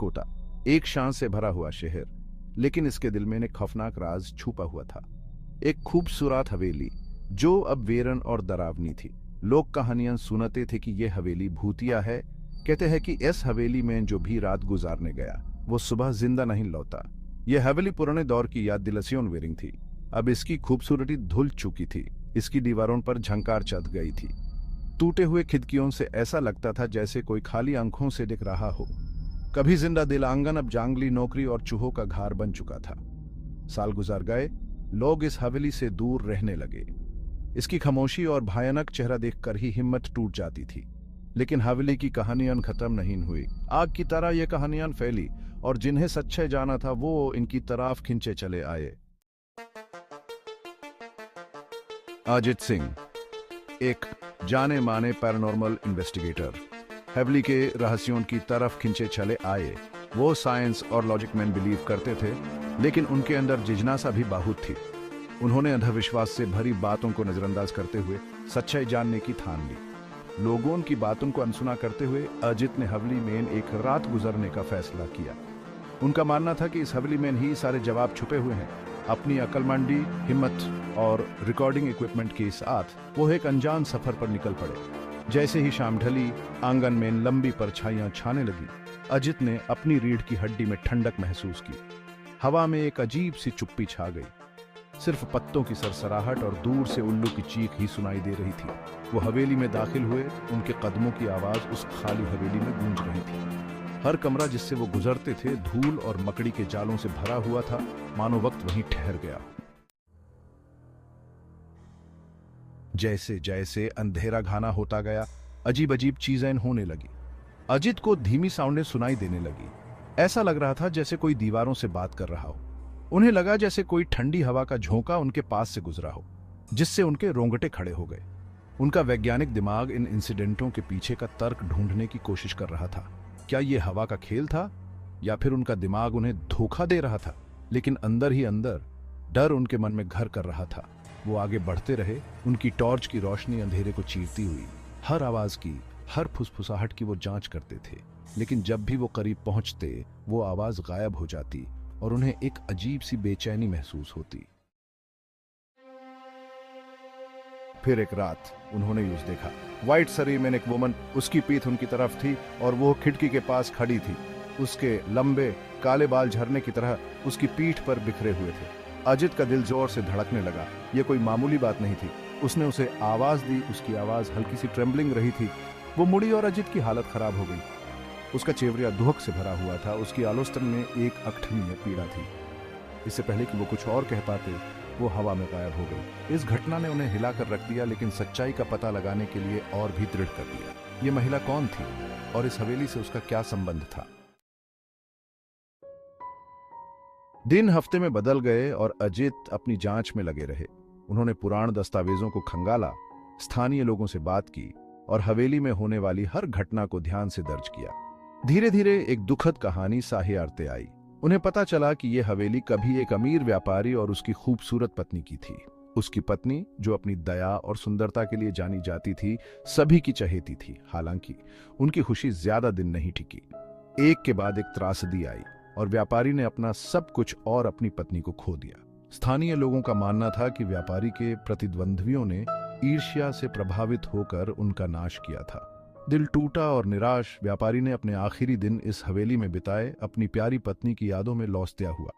कोटा, एक शान से भरा हुआ शहर, लेकिन इसके दिल में एक खौफनाक राज छुपा हुआ था। एक खूबसूरत हवेली जो अब वीरन और डरावनी थी। लोग कहानियां सुनाते थे कि यह हवेली भूतिया है। कहते हैं कि इस हवेली में जो भी रात गुजारने गया वो सुबह जिंदा नहीं लौटा। यह हवेली पुराने दौर की याद दिलासियों वेरिंग थी। अब इसकी खूबसूरती धुल चुकी थी। इसकी दीवारों पर झंकार चढ़ गई थी। टूटे हुए खिड़कियों से ऐसा लगता था जैसे कोई खाली आंखों से दिख रहा हो। कभी जिंदा दिल आंगन अब जंगली नौकरी और चूहों का घर बन चुका था। साल गुजार गए, लोग इस हवेली से दूर रहने लगे। इसकी खामोशी और भयानक चेहरा देखकर ही हिम्मत टूट जाती थी। लेकिन हवेली की कहानियां खत्म नहीं हुई। आग की तरह ये कहानियां फैली और जिन्हें सच्चाई जाना था वो इनकी तरफ खिंचे चले आए। अजित सिंह, एक जाने माने पैरानॉर्मल इन्वेस्टिगेटर, हवेली के रहस्यों की तरफ खिंचे चले आए। वो साइंस और लॉजिक में बिलीव करते थे, लेकिन उनके अंदर जिज्ञासा भी बहुत थी। उन्होंने अंधविश्वास से भरी बातों को नजरअंदाज करते हुए सच्चाई जानने की ठान ली। लोगों की बातों को अनसुना करते हुए अजित ने हवेली में एक रात गुजरने का फैसला किया। उनका मानना था कि इस हवेली में ही सारे जवाब छुपे हुए हैं। अपनी अक्लमंदी, हिम्मत और रिकॉर्डिंग इक्विपमेंट के साथ वो एक अनजान सफर पर निकल पड़े। जैसे ही शाम ढली, आंगन में लंबी परछाइयां छाने लगी। अजित ने अपनी रीढ़ की हड्डी में ठंडक महसूस की। हवा में एक अजीब सी चुप्पी छा गई। सिर्फ पत्तों की सरसराहट और दूर से उल्लू की चीख ही सुनाई दे रही थी। वो हवेली में दाखिल हुए, उनके कदमों की आवाज उस खाली हवेली में गूंज रही थी। हर कमरा जिससे वो गुजरते थे धूल और मकड़ी के जालों से भरा हुआ था, मानो वक्त वहीं ठहर गया। जैसे जैसे अंधेरा घना होता गया, अजीब अजीब चीजें होने लगी। अजित को धीमी साउंडें सुनाई देने लगी। ऐसा लग रहा था जैसे कोई दीवारों से बात कर रहा हो। उन्हें लगा जैसे कोई ठंडी हवा का झोंका उनके पास से गुजरा हो, जिससे उनके रोंगटे खड़े हो गए। उनका वैज्ञानिक दिमाग इन इंसिडेंटों के पीछे का तर्क ढूंढने की कोशिश कर रहा था। क्या यह हवा का खेल था या फिर उनका दिमाग उन्हें धोखा दे रहा था? लेकिन अंदर ही अंदर डर उनके मन में घर कर रहा था। वो आगे बढ़ते रहे, उनकी टॉर्च की रोशनी अंधेरे को चीरती हुई। हर आवाज की, हर फुसफुसाहट की वो जांच करते थे, लेकिन जब भी वो करीब पहुंचते वो आवाज गायब हो जाती और उन्हें एक अजीब सी बेचैनी महसूस होती। फिर एक रात उन्होंने यूज देखा। व्हाइट सरी में एक वुमन, उसकी पीठ उनकी तरफ थी और वो खिड़की के पास खड़ी थी। उसके लंबे काले बाल झरने की तरह उसकी पीठ पर बिखरे हुए थे। अजित का दिल जोर से धड़कने लगा। ये कोई मामूली बात नहीं थी। उसने उसे आवाज दी। उसकी आवाज हल्की सी ट्रेम्बलिंग रही थी। वो मुड़ी और अजित की हालत खराब हो गई। उसका चेहरा दुहक से भरा हुआ था। उसकी आलोचना में एक अकठनीय पीड़ा थी। इससे पहले कि वो कुछ और कह पाते, वो हवा में गायब हो गई। इस घटना ने उन्हें हिलाकर रख दिया, लेकिन सच्चाई का पता लगाने के लिए और भी दृढ़ कर दिया। ये महिला कौन थी और इस हवेली से उसका क्या संबंध था? दिन हफ्ते में बदल गए और अजित अपनी जांच में लगे रहे। उन्होंने पुराने दस्तावेजों को खंगाला, स्थानीय लोगों से बात की और हवेली में होने वाली हर घटना को ध्यान से दर्ज किया। धीरे धीरे एक दुखद कहानी सामने आती आई। उन्हें पता चला कि यह हवेली कभी एक अमीर व्यापारी और उसकी खूबसूरत पत्नी की थी। उसकी पत्नी, जो अपनी दया और सुंदरता के लिए जानी जाती थी, सभी की चहेती थी। हालांकि उनकी खुशी ज्यादा दिन नहीं टिकी। एक के बाद एक त्रासदी आई और व्यापारी ने अपना सब कुछ और अपनी पत्नी को खो दिया। स्थानीय लोगों का मानना था कि व्यापारी के प्रतिद्वंद्वियों ने ईर्ष्या से प्रभावित होकर उनका नाश किया था। दिल टूटा और निराश, व्यापारी ने अपने आखिरी दिन इस हवेली में बिताए, अपनी प्यारी पत्नी की यादों में लौसत्या हुआ।